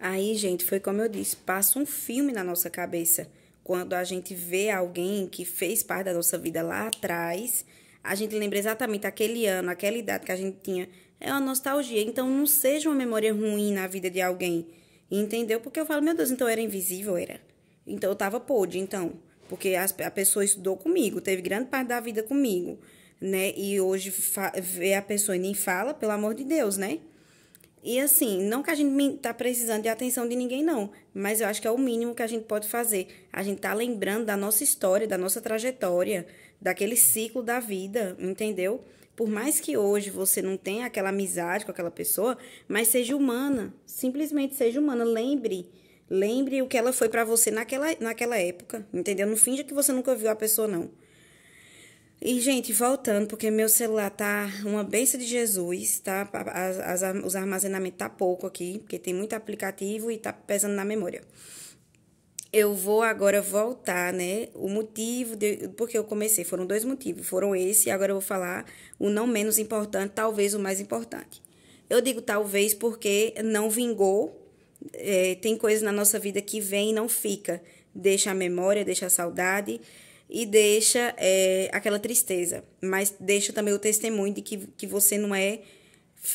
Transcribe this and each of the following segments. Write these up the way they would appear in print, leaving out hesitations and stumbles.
Aí, gente, foi como eu disse, passa um filme na nossa cabeça. Quando a gente vê alguém que fez parte da nossa vida lá atrás, a gente lembra exatamente aquele ano, aquela idade que a gente tinha. É uma nostalgia. Então, não seja uma memória ruim na vida de alguém. Entendeu? Porque eu falo, meu Deus, então eu era invisível, era. Então eu tava podre, então. Porque a pessoa estudou comigo, teve grande parte da vida comigo, né? E hoje vê a pessoa e nem fala, pelo amor de Deus, né? E assim, não que a gente tá precisando de atenção de ninguém, não. Mas eu acho que é o mínimo que a gente pode fazer. A gente tá lembrando da nossa história, da nossa trajetória, daquele ciclo da vida, entendeu? Por mais que hoje você não tenha aquela amizade com aquela pessoa, mas seja humana. Simplesmente seja humana. Lembre o que ela foi pra você naquela época, entendeu? Não finja que você nunca viu a pessoa, não. E, gente, voltando, porque meu celular tá uma bênção de Jesus, tá? Os armazenamentos tá pouco aqui, porque tem muito aplicativo e tá pesando na memória. Eu vou agora voltar, né? O motivo porque eu comecei, foram dois motivos, foram esse, e agora eu vou falar o não menos importante, talvez o mais importante. Eu digo talvez porque não vingou, tem coisas na nossa vida que vem e não fica. Deixa a memória, deixa a saudade e deixa aquela tristeza. Mas deixa também o testemunho de que você não é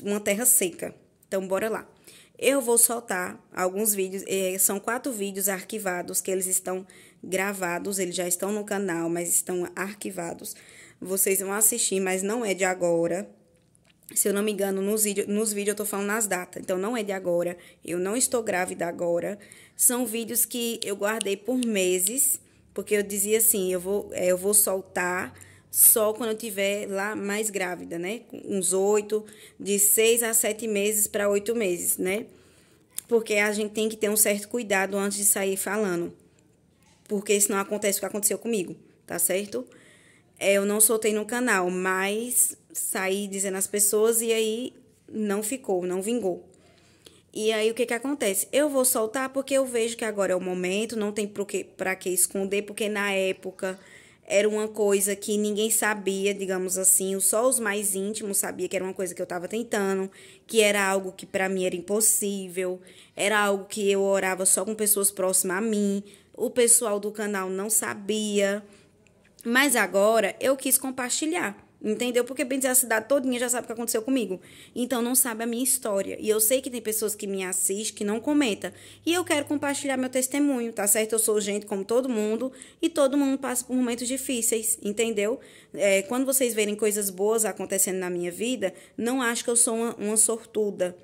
uma terra seca. Então, bora lá. Eu vou soltar alguns vídeos, são 4 vídeos arquivados, que eles estão gravados, eles já estão no canal, mas estão arquivados. Vocês vão assistir, mas não é de agora. Se eu não me engano, nos vídeos eu tô falando nas datas, então não é de agora, eu não estou grávida agora. São vídeos que eu guardei por meses, porque eu dizia assim, eu vou soltar só quando eu tiver lá mais grávida, né? Uns 8, de 6 a 7 meses para 8 meses, né? Porque a gente tem que ter um certo cuidado antes de sair falando, porque senão acontece o que aconteceu comigo, tá certo? Eu não soltei no canal, mas saí dizendo às pessoas e aí não ficou, não vingou. E aí o que acontece? Eu vou soltar porque eu vejo que agora é o momento, não tem pra que esconder, porque na época era uma coisa que ninguém sabia, digamos assim, só os mais íntimos sabiam que era uma coisa que eu estava tentando, que era algo que para mim era impossível, era algo que eu orava só com pessoas próximas a mim, o pessoal do canal não sabia. Mas agora eu quis compartilhar, entendeu? Porque bem dizer, a cidade todinha já sabe o que aconteceu comigo. Então não sabe a minha história. E eu sei que tem pessoas que me assistem, que não comentam. E eu quero compartilhar meu testemunho, tá certo? Eu sou gente como todo mundo e todo mundo passa por momentos difíceis, entendeu? Quando vocês verem coisas boas acontecendo na minha vida, não acho que eu sou uma sortuda.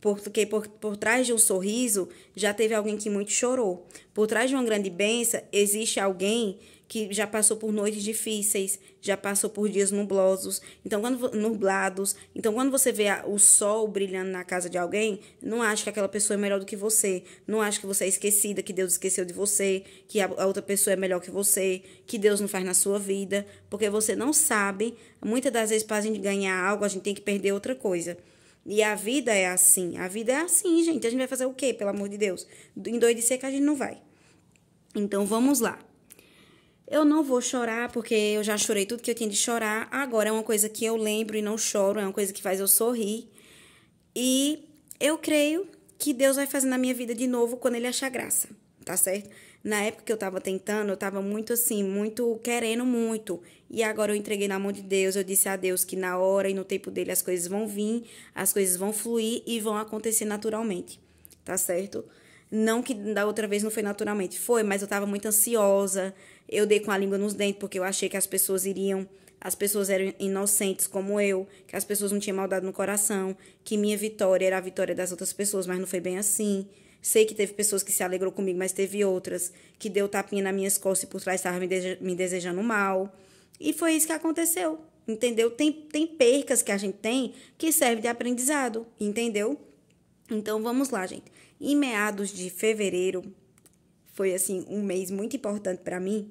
Porque por trás de um sorriso já teve alguém que muito chorou. Por trás de uma grande bênção existe alguém que já passou por noites difíceis, já passou por dias nublados. Então, quando você vê o sol brilhando na casa de alguém, não acha que aquela pessoa é melhor do que você. Não acha que você é esquecida, que Deus esqueceu de você, que a outra pessoa é melhor que você, que Deus não faz na sua vida. Porque você não sabe. Muitas das vezes, para a gente ganhar algo, a gente tem que perder outra coisa. E a vida é assim. A vida é assim, gente. A gente vai fazer o quê, pelo amor de Deus? Endoidecer que a gente não vai. Então, vamos lá. Eu não vou chorar, porque eu já chorei tudo que eu tinha de chorar. Agora é uma coisa que eu lembro e não choro. É uma coisa que faz eu sorrir. E eu creio que Deus vai fazer na minha vida de novo quando Ele achar graça. Tá certo? Na época que eu tava tentando, eu tava muito assim, muito querendo muito. E agora eu entreguei na mão de Deus. Eu disse a Deus que na hora e no tempo dele as coisas vão vir, as coisas vão fluir e vão acontecer naturalmente. Tá certo? Não que da outra vez não foi naturalmente. Foi, mas eu tava muito ansiosa. Eu dei com a língua nos dentes porque eu achei que as pessoas eram inocentes como eu, que as pessoas não tinham maldade no coração, que minha vitória era a vitória das outras pessoas, mas não foi bem assim. Sei que teve pessoas que se alegrou comigo, mas teve outras que deu tapinha nas minhas costas e por trás estava me desejando mal. E foi isso que aconteceu, entendeu? Tem percas que a gente tem que servem de aprendizado, entendeu? Então, vamos lá, gente. Em meados de fevereiro, foi assim um mês muito importante para mim,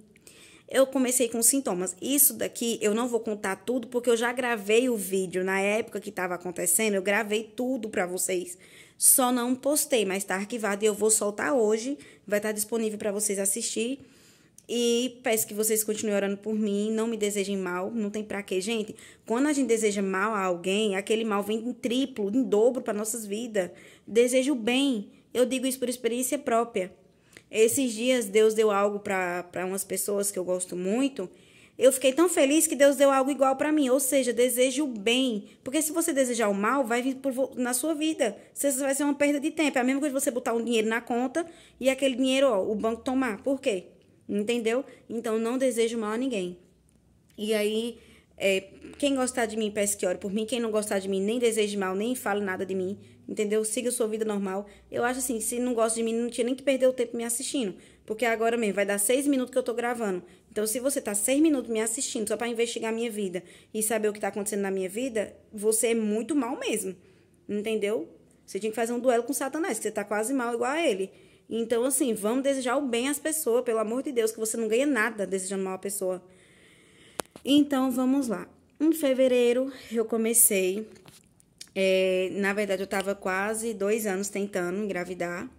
eu comecei com sintomas. Isso daqui eu não vou contar tudo, porque eu já gravei o vídeo na época que estava acontecendo, eu gravei tudo para vocês. Só não postei, mas está arquivado e eu vou soltar hoje, vai estar disponível para vocês assistir. E peço que vocês continuem orando por mim, não me desejem mal, não tem pra quê, gente. Quando a gente deseja mal a alguém, aquele mal vem em triplo, em dobro para nossas vidas. Desejo bem, Eu digo isso por experiência própria. Esses dias Deus deu algo para umas pessoas que eu gosto muito. Eu fiquei tão feliz que Deus deu algo igual para mim. Ou seja, deseje o bem. Porque se você desejar o mal, vai vir na sua vida. Isso vai ser uma perda de tempo. É a mesma coisa de você botar um dinheiro na conta e aquele dinheiro, ó, o banco tomar. Por quê? Entendeu? Então, não desejo mal a ninguém. E aí, quem gostar de mim, peça que ore por mim. Quem não gostar de mim, nem deseje mal, nem fale nada de mim. Entendeu? Siga a sua vida normal. Eu acho assim, se não gosta de mim, não tinha nem que perder o tempo me assistindo. Porque agora mesmo, vai dar 6 minutos que eu tô gravando. Então, se você tá 6 minutos me assistindo só pra investigar a minha vida e saber o que tá acontecendo na minha vida, você é muito mal mesmo. Entendeu? Você tinha que fazer um duelo com Satanás, que você tá quase mal igual a ele. Então, assim, vamos desejar o bem às pessoas, pelo amor de Deus, que você não ganha nada desejando mal a pessoa. Então, vamos lá. Em fevereiro, eu comecei... na verdade, eu tava quase 2 anos tentando engravidar.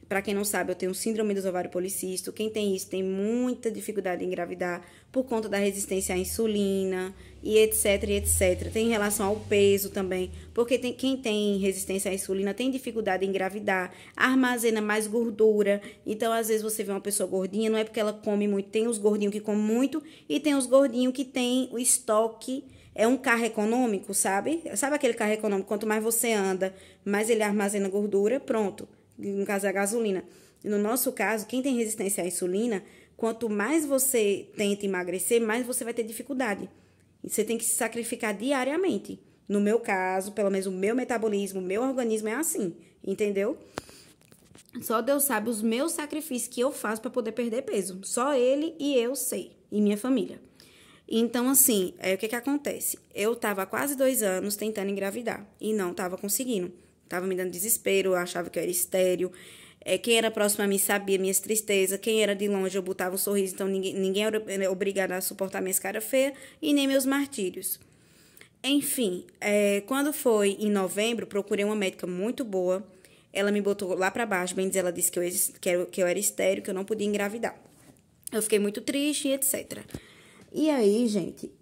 Pra quem não sabe, eu tenho síndrome dos ovários policísticos. Quem tem isso tem muita dificuldade em engravidar por conta da resistência à insulina e etc, e etc. Tem relação ao peso também, porque quem tem resistência à insulina tem dificuldade em engravidar, armazena mais gordura. Então, às vezes, você vê uma pessoa gordinha, não é porque ela come muito. Tem os gordinhos que comem muito e tem os gordinhos que tem o estoque. É um carro econômico, sabe? Sabe aquele carro econômico? Quanto mais você anda, mais ele armazena gordura, pronto. No caso, a gasolina. No nosso caso, quem tem resistência à insulina, quanto mais você tenta emagrecer, mais você vai ter dificuldade. E você tem que se sacrificar diariamente. No meu caso, pelo menos o meu metabolismo, o meu organismo é assim, entendeu? Só Deus sabe os meus sacrifícios que eu faço para poder perder peso. Só Ele e eu sei, e minha família. Então, assim, o que acontece? Eu tava há quase 2 anos tentando engravidar e não tava conseguindo. Tava me dando desespero, eu achava que eu era estéril. Quem era próximo a mim sabia minhas tristezas. Quem era de longe, eu botava um sorriso. Então, ninguém era obrigado a suportar minhas caras feias e nem meus martírios. Enfim, quando foi em novembro, procurei uma médica muito boa. Ela me botou lá pra baixo, bem dizer, ela disse que eu era estéril, que eu não podia engravidar. Eu fiquei muito triste e etc. E aí, gente,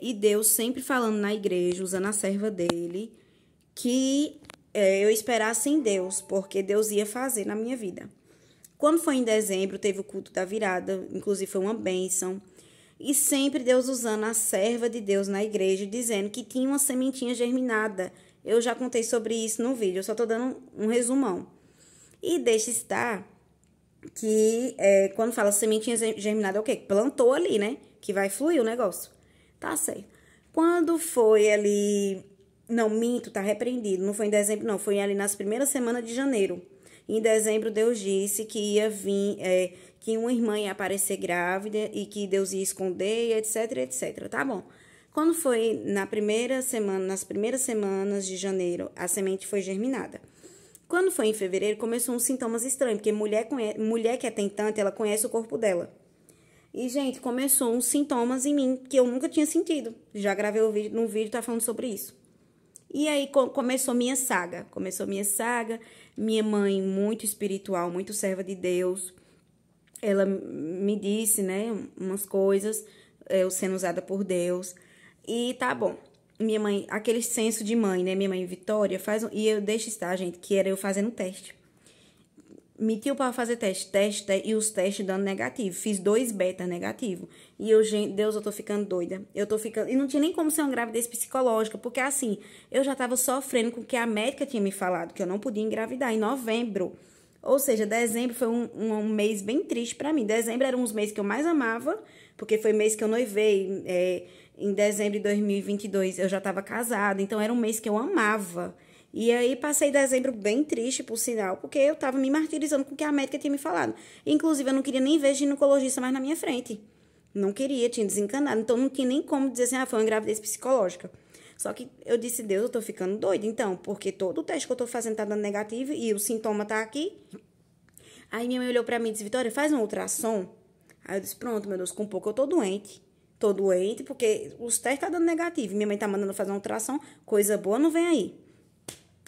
e Deus sempre falando na igreja, usando a serva dele, que... eu esperasse em Deus, porque Deus ia fazer na minha vida. Quando foi em dezembro, teve o culto da virada, inclusive foi uma bênção. E sempre Deus usando a serva de Deus na igreja, dizendo que tinha uma sementinha germinada. Eu já contei sobre isso no vídeo, eu só tô dando um resumão. E deixa estar que quando fala sementinha germinada é o quê? Plantou ali, né? Que vai fluir o negócio. Tá certo. Quando foi ali... Não, minto, tá repreendido. Não foi em dezembro, não. Foi ali nas primeiras semanas de janeiro. Em dezembro, Deus disse que ia vir, que uma irmã ia aparecer grávida e que Deus ia esconder, etc, etc. Tá bom. Quando foi nas primeiras semanas de janeiro, a semente foi germinada. Quando foi em fevereiro, começou uns sintomas estranhos, porque mulher que é tentante, ela conhece o corpo dela. E, gente, começou uns sintomas em mim que eu nunca tinha sentido. Já gravei no vídeo, tá falando sobre isso. E aí começou minha saga. Minha mãe, muito espiritual, muito serva de Deus. Ela me disse, né, umas coisas, eu sendo usada por Deus. E tá bom. Minha mãe, aquele senso de mãe, né, minha mãe Vitória, e eu deixo estar, gente, que era eu fazendo teste. Metiu para fazer teste, e os testes dando negativo. Fiz 2 beta negativo. E eu, gente, Deus, eu tô ficando doida. E não tinha nem como ser uma gravidez psicológica, porque assim, eu já tava sofrendo com o que a médica tinha me falado, que eu não podia engravidar em novembro. Ou seja, dezembro foi um mês bem triste para mim. Dezembro era um dos meses que eu mais amava, porque foi mês que eu noivei. Em dezembro de 2022 eu já tava casada, então era um mês que eu amava. E aí, passei dezembro bem triste, por sinal, porque eu tava me martirizando com o que a médica tinha me falado. Inclusive, eu não queria nem ver ginecologista mais na minha frente. Não queria, tinha desencanado. Então, não tinha nem como dizer assim, foi uma gravidez psicológica. Só que eu disse, Deus, eu tô ficando doida, então, porque todo o teste que eu tô fazendo tá dando negativo e o sintoma tá aqui. Aí, minha mãe olhou pra mim e disse, Vitória, faz um ultrassom. Aí eu disse, pronto, meu Deus, com um pouco eu tô doente. Tô doente porque os testes tá dando negativo. Minha mãe tá mandando fazer um ultrassom, coisa boa não vem aí.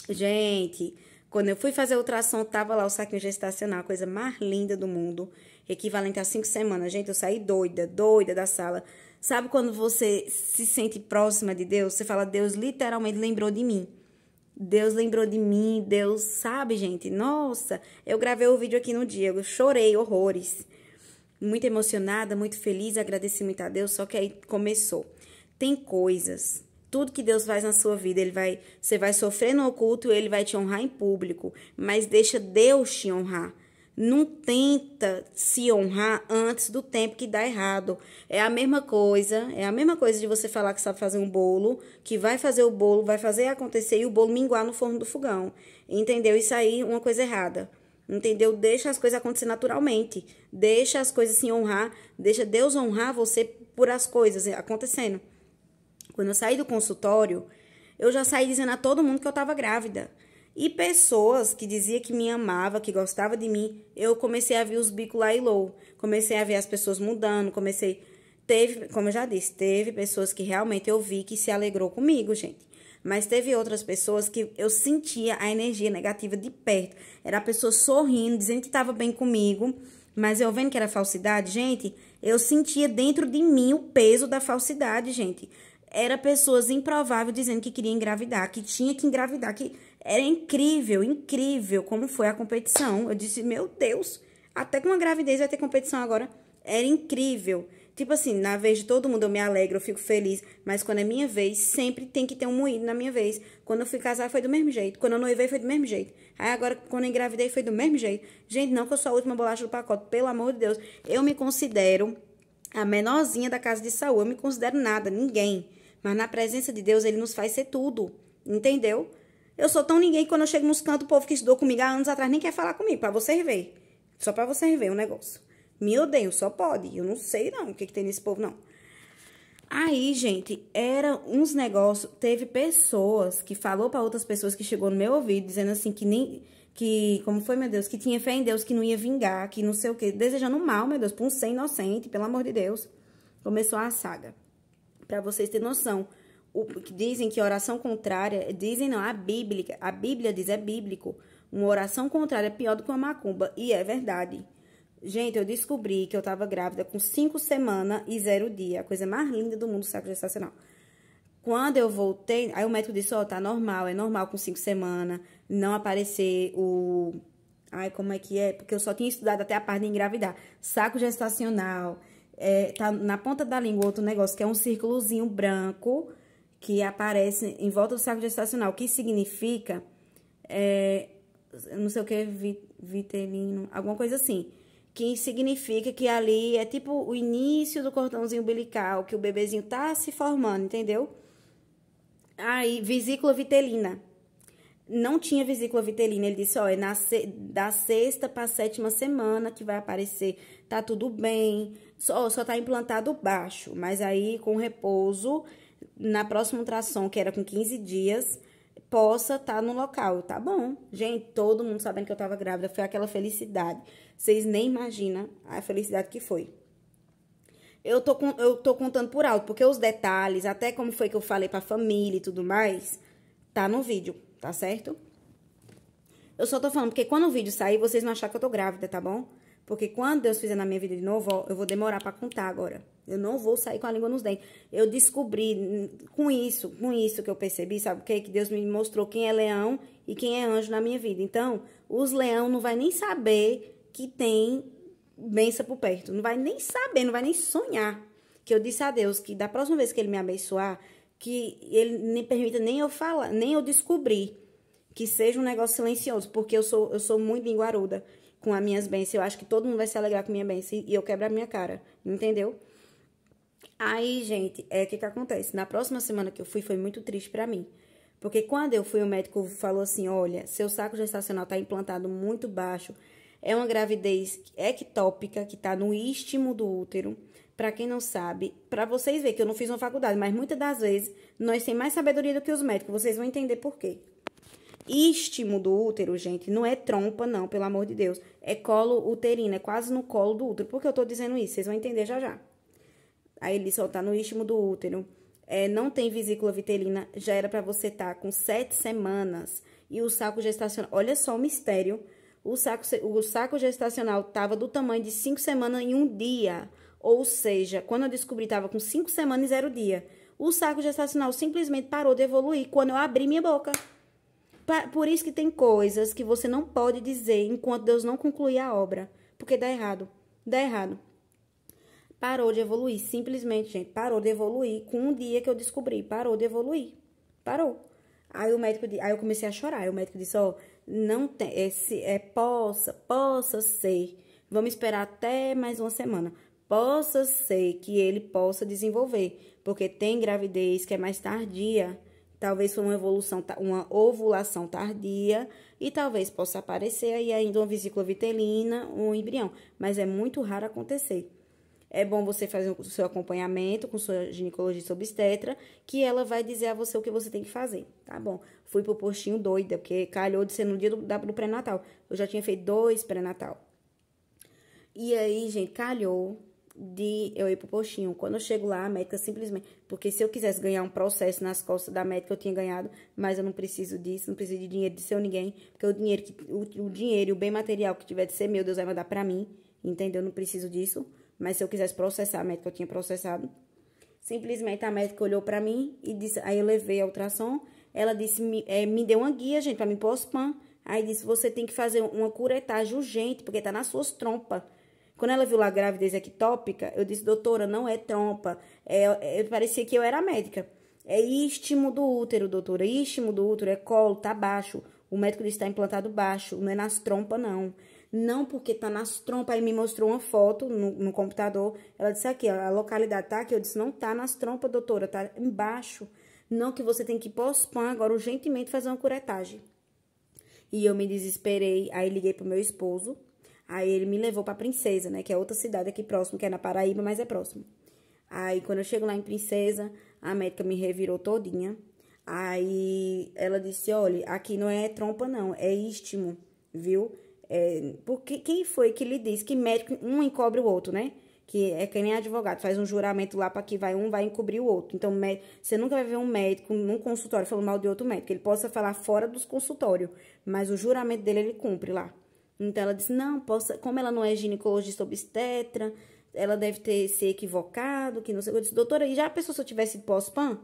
Gente, quando eu fui fazer a ultrassom, tava lá o saquinho gestacional, a coisa mais linda do mundo, equivalente a 5 semanas. Gente, eu saí doida da sala. Sabe quando você se sente próxima de Deus? Você fala, Deus literalmente lembrou de mim. Deus lembrou de mim, Deus sabe, gente. Nossa, eu gravei o vídeo aqui no dia, eu chorei horrores. Muito emocionada, muito feliz, agradeci muito a Deus, só que aí começou. Tem coisas, tudo que Deus faz na sua vida, você vai sofrer no oculto e ele vai te honrar em público, mas deixa Deus te honrar. Não tenta se honrar antes do tempo que dá errado. É a mesma coisa de você falar que sabe fazer um bolo, que vai fazer o bolo, vai fazer acontecer e o bolo minguar no forno do fogão. Entendeu? Isso aí é uma coisa errada. Entendeu? Deixa as coisas acontecer naturalmente. Deixa as coisas se honrar. Deixa Deus honrar você por as coisas acontecendo. Quando eu saí do consultório, eu já saí dizendo a todo mundo que eu estava grávida. E pessoas que diziam que me amava, que gostava de mim, eu comecei a ver os bicos lá e low. Comecei a ver as pessoas mudando, como eu já disse, teve pessoas que realmente eu vi que se alegrou comigo, gente. Mas teve outras pessoas que eu sentia a energia negativa de perto. Era a pessoa sorrindo, dizendo que estava bem comigo, mas eu vendo que era falsidade, gente, eu sentia dentro de mim o peso da falsidade, gente. Era pessoas improváveis dizendo que queria engravidar, que tinha que engravidar, que era incrível, incrível como foi a competição. Eu disse, meu Deus, até com uma gravidez vai ter competição agora. Era incrível. Tipo assim, na vez de todo mundo eu me alegro, eu fico feliz, mas quando é minha vez, sempre tem que ter um moído na minha vez. Quando eu fui casar foi do mesmo jeito, quando eu noivei foi do mesmo jeito. Aí agora, quando eu engravidei foi do mesmo jeito. Gente, não que eu sou a última bolacha do pacote, pelo amor de Deus. Eu me considero a menorzinha da casa de Saul, eu me considero nada, ninguém. Mas na presença de Deus, ele nos faz ser tudo, entendeu? Eu sou tão ninguém que quando eu chego nos cantos, o povo que estudou comigo há anos atrás nem quer falar comigo, pra você ver. Só pra você ver o negócio. Me odeiam, só pode. Eu não sei não o que tem nesse povo, não. Aí, gente, era uns negócios. Teve pessoas que falou pra outras pessoas que chegou no meu ouvido, dizendo assim como foi, meu Deus, que tinha fé em Deus, que não ia vingar, que não sei o quê, desejando mal, meu Deus, pra um ser inocente, pelo amor de Deus. Começou a saga. Pra vocês terem noção. Dizem que oração contrária, dizem não, a Bíblia diz, é bíblico. Uma oração contrária é pior do que uma macumba. E é verdade. Gente, eu descobri que eu tava grávida com 5 semanas e 0 dia. A coisa mais linda do mundo, saco gestacional. Quando eu voltei, aí o médico disse, ó, tá normal, é normal com 5 semanas, não aparecer o... Ai, como é que é? Porque eu só tinha estudado até a parte de engravidar. Saco gestacional, tá na ponta da língua outro negócio, que é um círculozinho branco que aparece em volta do saco gestacional, que significa, não sei o que, vitelino, alguma coisa assim, que significa que ali é tipo o início do cordãozinho umbilical, que o bebezinho tá se formando, entendeu? Aí, vesícula vitelina. Não tinha vesícula vitelina, ele disse, ó, é da 6ª para a 7ª semana que vai aparecer, tá tudo bem, só tá implantado baixo, mas aí com repouso, na próxima ultrassom, que era com 15 dias, possa estar no local, tá bom? Gente, todo mundo sabendo que eu tava grávida, foi aquela felicidade, vocês nem imaginam a felicidade que foi. Eu tô contando por alto, porque os detalhes, até como foi que eu falei pra família e tudo mais, tá no vídeo. Tá certo? Eu só tô falando porque quando o vídeo sair, vocês vão achar que eu tô grávida, tá bom? Porque quando Deus fizer na minha vida de novo, ó, eu vou demorar pra contar agora. Eu não vou sair com a língua nos dentes. Eu descobri, com isso que eu percebi, sabe o quê? Que Deus me mostrou quem é leão e quem é anjo na minha vida. Então, os leão não vai nem saber que tem bênção por perto. Não vai nem saber, não vai nem sonhar. Que eu disse a Deus que da próxima vez que ele me abençoar, que ele nem permita nem eu falar, nem eu descobrir, que seja um negócio silencioso, porque eu sou muito linguaruda com as minhas bênçãos, eu acho que todo mundo vai se alegrar com a minha bênção, e eu quebro a minha cara, entendeu? Aí, gente, o que acontece? Na próxima semana que eu fui, foi muito triste pra mim, porque quando eu fui, o médico falou assim, olha, seu saco gestacional tá implantado muito baixo, é uma gravidez ectópica, que tá no istmo do útero. Pra quem não sabe, pra vocês verem que eu não fiz uma faculdade, mas muitas das vezes nós temos mais sabedoria do que os médicos, vocês vão entender por quê. Istmo do útero, gente, não é trompa, não, pelo amor de Deus. É colo uterino, é quase no colo do útero. Por que eu tô dizendo isso? Vocês vão entender já já. Aí ele disse, ó, tá no istmo do útero, não tem vesícula vitelina, já era pra você estar com 7 semanas. E o saco gestacional, olha só o mistério, o saco gestacional tava do tamanho de 5 semanas em um dia. Ou seja, quando eu descobri, estava com 5 semanas e 0 dia. O saco gestacional simplesmente parou de evoluir quando eu abri minha boca. Por isso que tem coisas que você não pode dizer enquanto Deus não concluir a obra. Porque dá errado. Dá errado. Parou de evoluir. Simplesmente, gente, parou de evoluir. Com um dia que eu descobri, parou de evoluir. Parou. Aí o médico, aí eu comecei a chorar. Aí o médico disse, ó, não tem, possa ser. Vamos esperar até mais uma semana. Possa ser que ele possa desenvolver. Porque tem gravidez que é mais tardia. Talvez foi uma ovulação tardia e talvez possa aparecer aí ainda uma vesícula vitelina, um embrião. Mas é muito raro acontecer. É bom você fazer o seu acompanhamento com sua ginecologista obstetra, que ela vai dizer a você o que você tem que fazer, tá bom? Fui pro postinho doida, porque calhou de ser no dia do pré-natal. Eu já tinha feito 2 pré-natal. E aí, gente, calhou de eu ir pro postinho. Quando eu chego lá, a médica simplesmente... Porque se eu quisesse ganhar um processo nas costas da médica, eu tinha ganhado. Mas eu não preciso disso, não preciso de dinheiro de seu ninguém. Porque o dinheiro e o bem material que tiver de ser meu, Deus vai mandar pra mim. Entendeu? Eu não preciso disso. Mas se eu quisesse processar a médica, eu tinha processado. Simplesmente a médica olhou pra mim e disse... Aí eu levei a ultrassom. Ela disse, me deu uma guia, gente, pra mim pôr os PAN. Aí disse, você tem que fazer uma curetagem urgente, porque tá nas suas trompas. Quando ela viu lá a gravidez ectópica, eu disse, doutora, não é trompa. Parecia que eu era médica. É istmo do útero, doutora. Istmo do útero é colo, tá baixo. O médico disse que tá implantado baixo, não é nas trompas, não. Não, porque tá nas trompas. Aí me mostrou uma foto no computador. Ela disse aqui, ó, a localidade tá aqui. Eu disse, não tá nas trompas, doutora, tá embaixo. Não, que você tem que ir pós-PAN agora urgentemente fazer uma curetagem. E eu me desesperei. Aí liguei pro meu esposo. Aí ele me levou pra Princesa, né? Que é outra cidade aqui próximo, que é na Paraíba, mas é próximo. Aí quando eu chego lá em Princesa, a médica me revirou todinha. Aí ela disse, olha, aqui não é trompa não, é istmo, viu? Porque quem foi que lhe disse que médico, um encobre o outro, né? Que é que nem advogado, faz um juramento lá pra que um vai encobrir o outro. Então, você nunca vai ver um médico num consultório falando mal de outro médico. Ele possa falar fora dos consultórios, mas o juramento dele, ele cumpre lá. Então, ela disse, não, como ela não é ginecologista obstetra, ela deve ter se equivocado, que não sei o que. Eu disse, doutora, e já pensou se eu tivesse pós-PAN?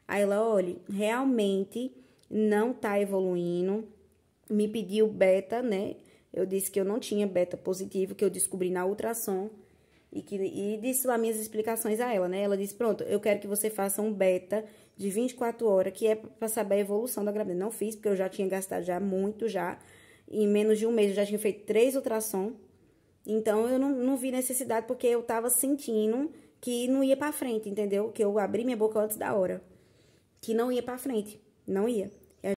Aí ela, olha, realmente não tá evoluindo. Me pediu beta, né? Eu disse que eu não tinha beta positivo, que eu descobri na ultrassom. E disse lá minhas explicações a ela, né? Ela disse, pronto, eu quero que você faça um beta de 24 horas, que é pra saber a evolução da gravidez. Não fiz, porque eu já tinha gastado já muito, já. Em menos de um mês, eu já tinha feito 3 ultrassom. Então, eu não vi necessidade, porque eu tava sentindo que não ia pra frente, entendeu? Que eu abri minha boca antes da hora. Que não ia pra frente. Não ia.